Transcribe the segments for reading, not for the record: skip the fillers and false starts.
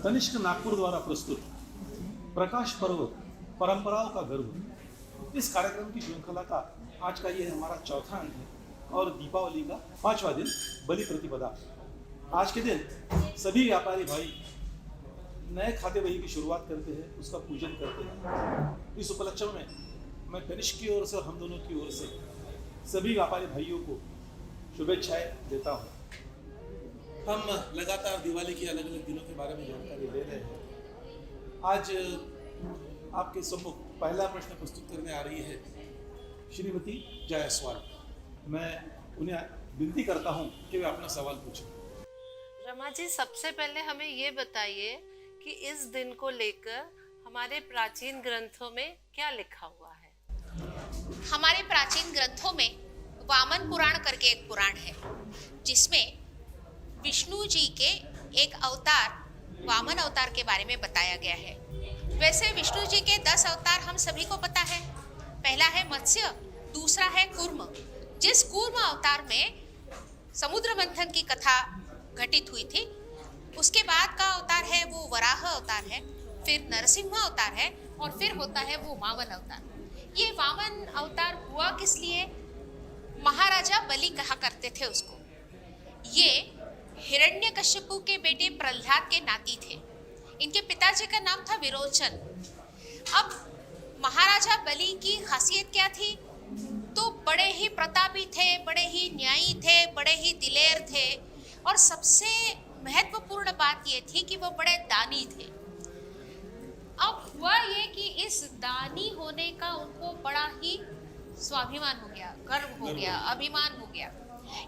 तनिष्क नागपुर द्वारा प्रस्तुत प्रकाश पर्व परंपराओं का गर्व, इस कार्यक्रम की श्रृंखला का आज का ये हमारा चौथा अंक है और दीपावली का 5वां दिन बलि प्रतिपदा। आज के दिन सभी व्यापारी भाई नए खाते बही की शुरुआत करते हैं, उसका पूजन करते हैं। इस उपलक्ष्य में मैं तनिष्क की ओर से और हम दोनों की ओर से सभी व्यापारी भाइयों को शुभेच्छाएं देता हूँ। हम लगातार दिवाली के अलग अलग दिनों के बारे में जानकारी ले रहे हैं। आज आपके सम्मुख पहला प्रश्न प्रस्तुत करने आ रही है श्रीमती जायसवाल। मैं उन्हें विनती करता हूं कि वे अपना सवाल पूछें। रमा जी, सबसे पहले हमें ये बताइए कि इस दिन को लेकर हमारे प्राचीन ग्रंथों में क्या लिखा हुआ है? हमारे प्राचीन ग्रंथों में वामन पुराण करके एक पुराण है, जिसमें विष्णु जी के एक अवतार वामन अवतार के बारे में बताया गया है। वैसे विष्णु जी के 10 अवतार हम सभी को पता है। पहला है मत्स्य, दूसरा है कूर्म। जिस कूर्म अवतार में समुद्र मंथन की कथा घटित हुई थी, उसके बाद का अवतार है वो वराह अवतार है, फिर नरसिंह अवतार है और फिर होता है वो वामन अवतार। ये वामन अवतार हुआ किस लिए? महाराजा बलि कहा करते थे उसको। ये हिरण्यकश्यपु के बेटे प्रहलाद के नाती थे। इनके पिताजी का नाम था विरोचन। अब महाराजा बलि की खासियत क्या थी? तो बड़े ही प्रतापी थे, बड़े ही न्यायी थे, बड़े ही दिलेर थे और सबसे महत्वपूर्ण बात ये थी कि वो बड़े दानी थे। अब हुआ ये कि इस दानी होने का उनको बड़ा ही स्वाभिमान हो गया, गर्व हो गया, अभिमान हो गया।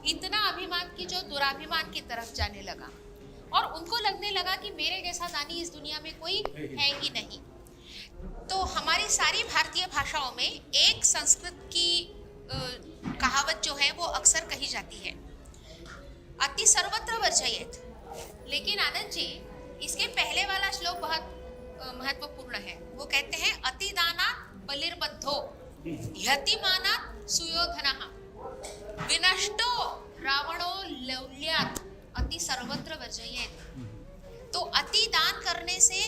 इतना अभिमान कि जो दुराभिमान की तरफ जाने लगा और उनको लगने लगा कि मेरे जैसा दानी इस दुनिया में कोई है ही नहीं। तो हमारी सारी भारतीय भाषाओं में एक संस्कृत की कहावत जो है वो अक्सर कही जाती है, अति सर्वत्र वर्जयेत। लेकिन आनंद जी, इसके पहले वाला श्लोक बहुत महत्वपूर्ण है। वो कहते हैं अति दाना बलिर्बद्धो यतिमानात् सुयोधनः विनष्टो रावणो लौल्यात् अति सर्वत्र वर्जयेत। तो अति दान करने से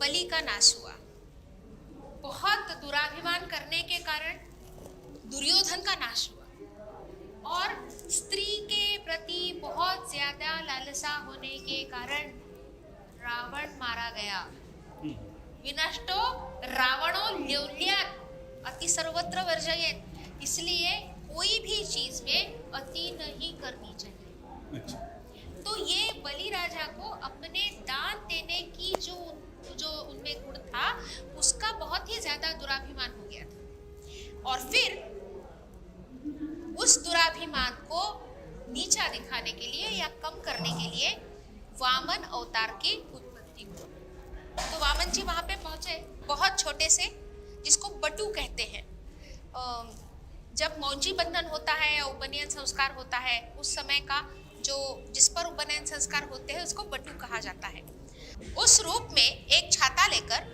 बलि का नाश हुआ। बहुत दुराभिमान करने के कारण दुर्योधन का नाश हुआ और स्त्री के प्रति बहुत ज्यादा लालसा होने के कारण रावण मारा गया। विनष्टो रावणो लौल्यात् अति सर्वत्र वर्जयेत। इसलिए कोई भी चीज में अति नहीं करनी चाहिए। अच्छा। तो ये बलि राजा को अपने दान देने की जो उनमें गुण था, उसका बहुत ही ज्यादा दुराभिमान हो गया था और फिर उस दुराभिमान को नीचा दिखाने के लिए या कम करने के लिए वामन अवतार की उत्पत्ति हुई। तो वामन जी वहां पे पहुंचे, बहुत छोटे से, जिसको बटू कहते हैं। जब मौंजी बंधन होता है या उपनयन संस्कार होता है, उस समय का जो जिस पर उपनयन संस्कार होते हैं उसको बटू कहा जाता है। उस रूप में एक छाता लेकर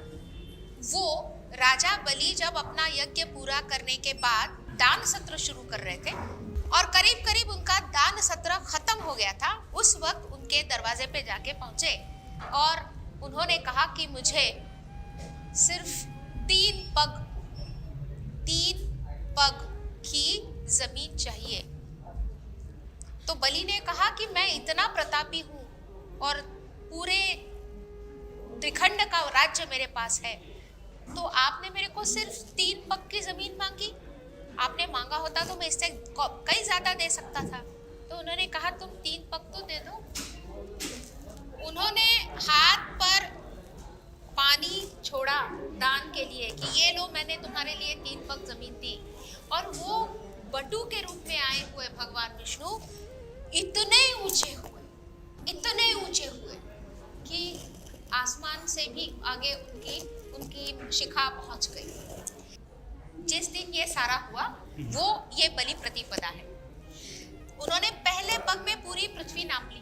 वो राजा बलि जब अपना यज्ञ पूरा करने के बाद दान सत्र शुरू कर रहे थे और करीब करीब उनका दान सत्र खत्म हो गया था, उस वक्त उनके दरवाजे पे जाके पहुंचे और उन्होंने कहा कि मुझे सिर्फ 3 पग की जमीन चाहिए। तो बलि ने कहा कि मैं इतना प्रतापी हूं और पूरे त्रिखंड का राज्य मेरे पास है, तो आपने मेरे को सिर्फ 3 पग की जमीन मांगी। आपने मांगा होता तो मैं इससे कई ज्यादा दे सकता था। तो उन्होंने कहा तुम 3 पग तो दे दो। उन्होंने हाथ पर पानी छोड़ा दान के लिए कि ये लो, मैंने तुम्हारे लिए 3 पग जमीन दी। और वो बटू के रूप में आए हुए भगवान विष्णु इतने ऊंचे हुए कि आसमान से भी आगे उनकी शिखा पहुंच गई। जिस दिन ये सारा हुआ वो ये बलि प्रतिपदा है। उन्होंने पहले पग में पूरी पृथ्वी नाप ली,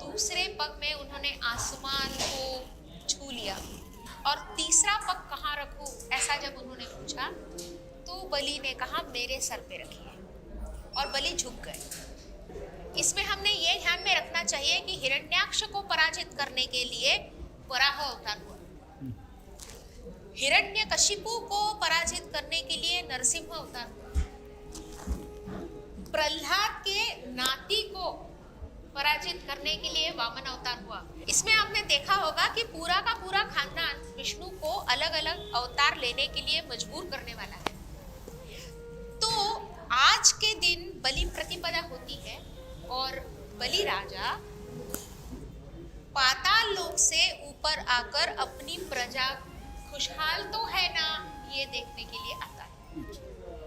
दूसरे पग में उन्होंने आसमान को छू लिया और तीसरा पग कहाँ रखूं ऐसा जब उन्होंने पूछा तो बलि ने कहा मेरे सर पे रखिए और बलि झुक गए। इसमें हमने ये ध्यान में रखना चाहिए कि हिरण्याक्ष को पराजित करने के लिए वराह अवतार हुआ, हिरण्यकशिपु को पराजित करने के लिए नरसिंह अवतार हुआ, प्रहलाद के नाती को पराजित करने के लिए वामन अवतार हुआ। इसमें आपने देखा होगा कि पूरा का पूरा खानदान विष्णु को अलग अलग अवतार लेने के लिए मजबूर करने वाला है। तो आज के दिन बलि प्रतिपदा होती है और बलि राजा पाताल लोक से ऊपर आकर अपनी प्रजा खुशहाल तो है ना ये देखने के लिए आता है।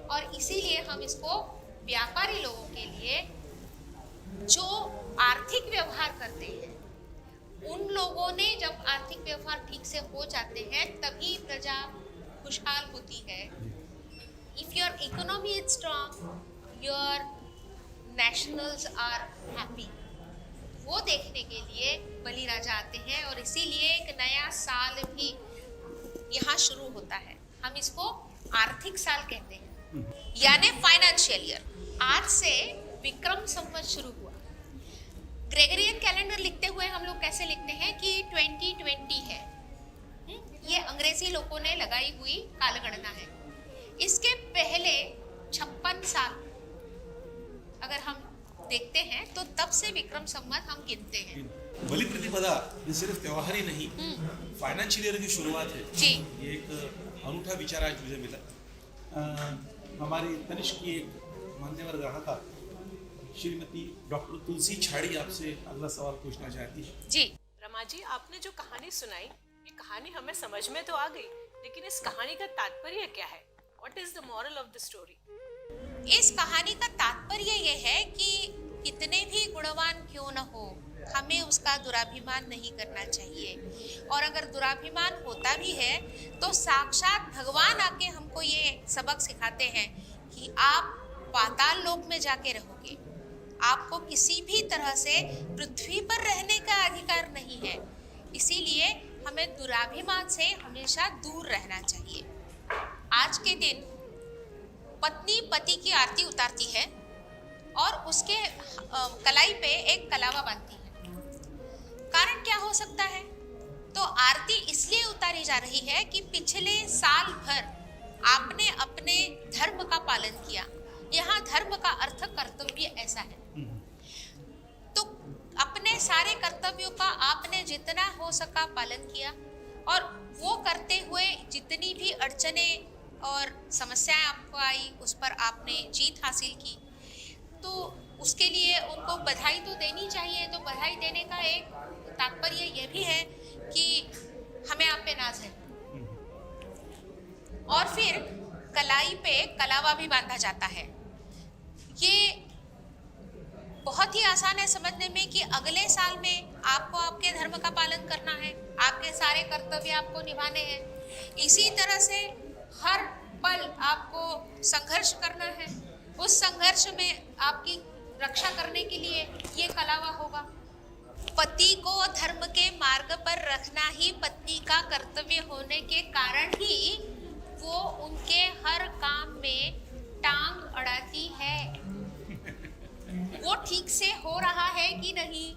और इसीलिए हम इसको व्यापारी लोगों के लिए जो आर्थिक व्यवहार करते हैं उन लोगों ने जब आर्थिक व्यवहार ठीक से हो जाते हैं तभी प्रजा खुशहाल होती है। If your economy is strong your nationals are happy, वो देखने के लिए बलि राजा आते हैं और इसीलिए एक नया साल भी यहाँ शुरू होता है। हम इसको आर्थिक साल कहते हैं, यानी फाइनेंशियल ईयर। आज से विक्रम संवत शुरू हुआ। ग्रेगरियन कैलेंडर लिखते हुए हम लोग कैसे लिखते हैं कि 2020 है, ये अंग्रेजी लोगों ने लगाई हुई कालगणना है। इसके पहले 56 साल अगर हम देखते हैं तो तब से विक्रम संवत हम गिनते हैं। बलि प्रतिपदा ये सिर्फ त्योहार ही नहीं, फाइनेंशियल ईयर की शुरुआत है जी। ये एक अनूठा विचार आज मुझे मिला। हमारी तनिष्क की एक मान्यवर ग्राहका श्रीमती डॉक्टर तुलसी छाड़ी आपसे अगला सवाल पूछना चाहती है। जी रमा जी, आपने जो कहानी सुनाई, ये कहानी हमें समझ में तो आ गई, लेकिन इस कहानी का तात्पर्य क्या है? What is the moral of the story? इस कहानी का तात्पर्य ये है कि कितने भी गुणवान क्यों न हो, हमें उसका दुराभिमान नहीं करना चाहिए। और अगर दुराभिमान होता भी है तो साक्षात भगवान आके हमको ये सबक सिखाते हैं कि आप पाताल लोक में जाके रहोगे, आपको किसी भी तरह से पृथ्वी पर रहने का अधिकार नहीं है। इसीलिए हमें दुराभिमान से हमेशा दूर रहना चाहिए। आज के दिन पत्नी पति की आरती उतारती है और उसके कलाई पे एक कलावा बांधती है। कारण क्या हो सकता है? तो आरती इसलिए उतारी जा रही है कि पिछले साल भर आपने अपने धर्म का पालन किया। यहाँ धर्म का अर्थ कर्तव्य ऐसा है। तो अपने सारे कर्तव्यों का आपने जितना हो सका पालन किया और वो करते हुए जितनी भी अड़चने और समस्याएं आपको आई उस पर आपने जीत हासिल की, तो उसके लिए उनको बधाई तो देनी चाहिए। तो बधाई देने का एक तात्पर्य ये भी है कि हमें आप पे नाज है। और फिर कलाई पे कलावा भी बांधा जाता है। ये बहुत ही आसान है समझने में कि अगले साल में आपको आपके धर्म का पालन करना है, आपके सारे कर्तव्य आपको निभाने हैं। इसी तरह से हर पल आपको संघर्ष करना है। उस संघर्ष में आपकी रक्षा करने के लिए ये कलावा होगा। पति को धर्म के मार्ग पर रखना ही पत्नी का कर्तव्य होने के कारण ही वो उनके हर काम में टांग अड़ाती है। वो ठीक से हो रहा है कि नहीं,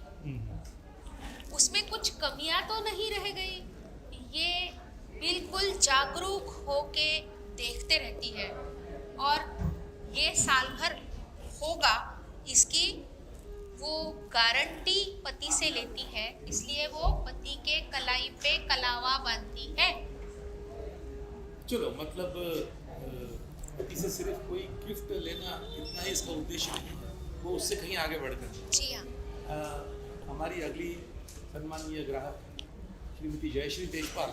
उसमें कुछ कमियां तो नहीं रह गई, ये बिल्कुल जागरूक होके देखते रहती है। और ये साल भर होगा इसकी वो गारंटी पति से लेती है। इसलिए वो पति के कलाई पे कलावा बांधती है। चलो, मतलब पति से सिर्फ कोई गिफ्ट लेना इतना ही इसका उद्देश्य नहीं है, वो उससे कहीं आगे बढ़कर। जी हाँ। हमारी अगली सम्मानीय ग्राहक श्रीमती जयश्री तेजपाल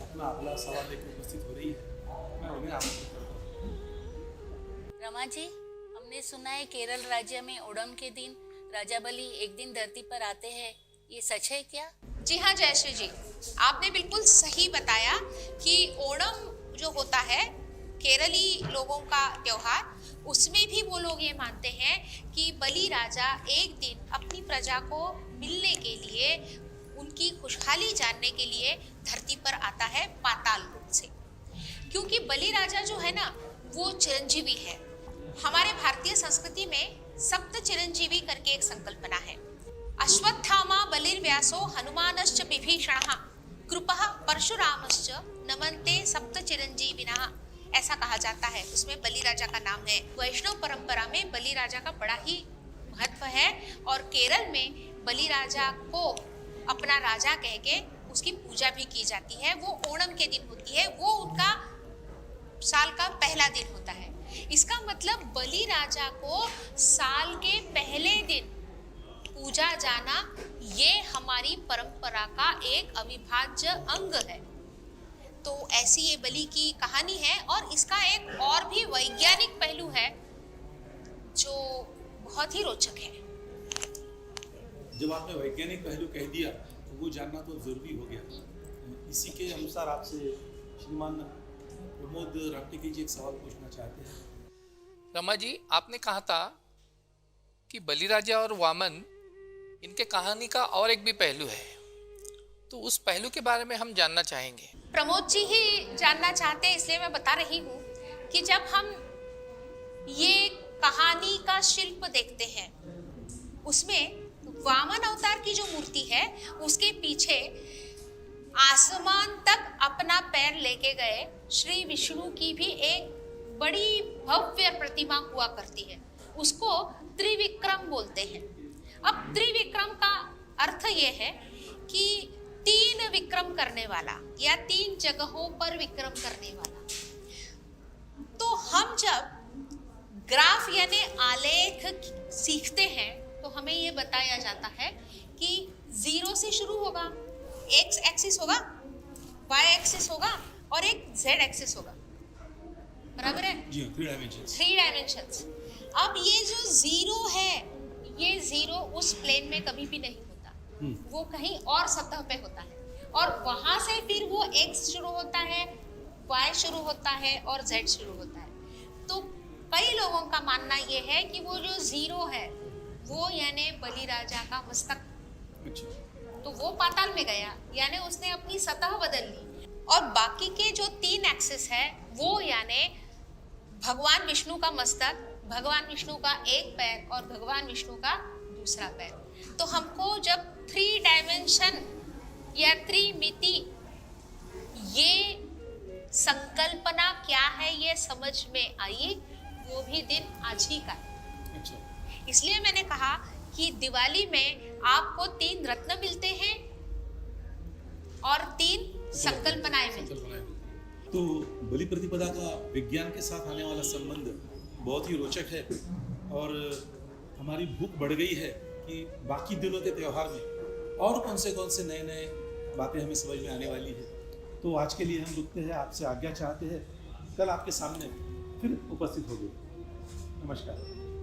अपना अगला सवाल लेकर उपस्थित हो रही है। मैं उन्हें आमंत्रित करता हूँ। रमा जी, हमने सुना है केरल राज्य में ओणम के दिन राजा बलि एक दिन धरती पर आते हैं, ये सच है क्या? जी हाँ जयश्री जी, आपने बिल्कुल सही बताया कि ओणम जो होता है केरली लोगों का त्योहार, उसमें भी वो लोग ये मानते हैं कि बलि राजा एक दिन अपनी प्रजा को मिलने के लिए, उनकी खुशहाली जानने के लिए धरती पर आता है पाताल लोक से। क्योंकि बलि राजा जो है ना वो चिरंजीवी है। हमारे भारतीय संस्कृति में सप्त चिरंजीवी करके एक संकल्पना है। अश्वत्थामा बलिर्व्यासो हनुमानश्च विभीषणः कृपः परशुरामश्च नमन्ते सप्त चिरंजीविनः, ऐसा कहा जाता है। उसमें बलि राजा का नाम है। वैष्णव परंपरा में बलि राजा का बड़ा ही महत्व है और केरल में बलि राजा को अपना राजा कह के उसकी पूजा भी की जाती है। वो ओणम के दिन होती है, वो उनका साल का पहला दिन होता है। इसका मतलब बलि राजा को साल के पहले दिन पूजा जाना ये हमारी परंपरा का एक अविभाज्य अंग है। तो ऐसी ये बलि की कहानी है और इसका एक और भी वैज्ञानिक पहलू है जो बहुत ही रोचक है। जब आपने वैज्ञानिक पहलू कह दिया तो वो जानना तो जरूरी हो गया। इसी के अनुसार आपसे श्रीमान प्रमोद रामटेके जी एक सवाल पूछना चाहते हैं। रमा जी, आपने कहा था कि बलिराजा और वामन इनके कहानी का और एक भी पहलू है, तो उस पहलू के बारे में हम जानना चाहेंगे। प्रमोद जी ही जानना चाहते हैं, इसलिए मैं बता रही हूँ कि जब हम ये कहानी का शिल्प देखते हैं उसमें वामन अवतार की जो मूर्ति है उसके पीछे आसमान तक अपना पैर लेके गए श्री विष्णु की भी एक बड़ी भव्य प्रतिमा हुआ करती है। उसको त्रिविक्रम बोलते हैं। अब त्रिविक्रम का अर्थ ये है कि 3 विक्रम करने वाला या 3 जगहों पर विक्रम करने वाला। तो हम जब ग्राफ यानी आलेख सीखते हैं तो हमें ये बताया जाता है कि 0 से शुरू होगा, एक्स एक्सिस होगा, वाई एक्सिस होगा और एक जेड एक्सिस होगा, बराबर है जी, 3 डायमेंशंस। 3 डायमेंशंस। अब ये जो 0 है, ये 0 उस प्लेन में कभी भी नहीं होता, वो कहीं और सतह पे होता है और वहां से फिर वो x शुरू होता है, y शुरू होता है और z शुरू होता है। तो कई लोगों का मानना ये है कि वो जो 0 है वो यानी बलि राजा का मस्तक, तो वो पाताल में गया यानी उसने अपनी सतह बदल ली। और बाकी के जो 3 एक्सिस है वो यानी भगवान विष्णु का मस्तक, भगवान विष्णु का एक पैर और भगवान विष्णु का दूसरा पैर। तो हमको जब 3 डायमेंशन या त्रिमिति ये संकल्पना क्या है ये समझ में आई, वो भी दिन आज ही का है। इसलिए मैंने कहा कि दिवाली में आपको 3 रत्न मिलते हैं और 3 संकल्पनाएं मिलती हैं। तो बलि प्रतिपदा का विज्ञान के साथ आने वाला संबंध बहुत ही रोचक है और हमारी भूख बढ़ गई है कि बाकी दिनों के त्योहार में और कौन से नए नए बातें हमें समझ में आने वाली है। तो आज के लिए हम रुकते हैं, आपसे आज्ञा चाहते हैं, कल आपके सामने फिर उपस्थित होंगे। नमस्कार।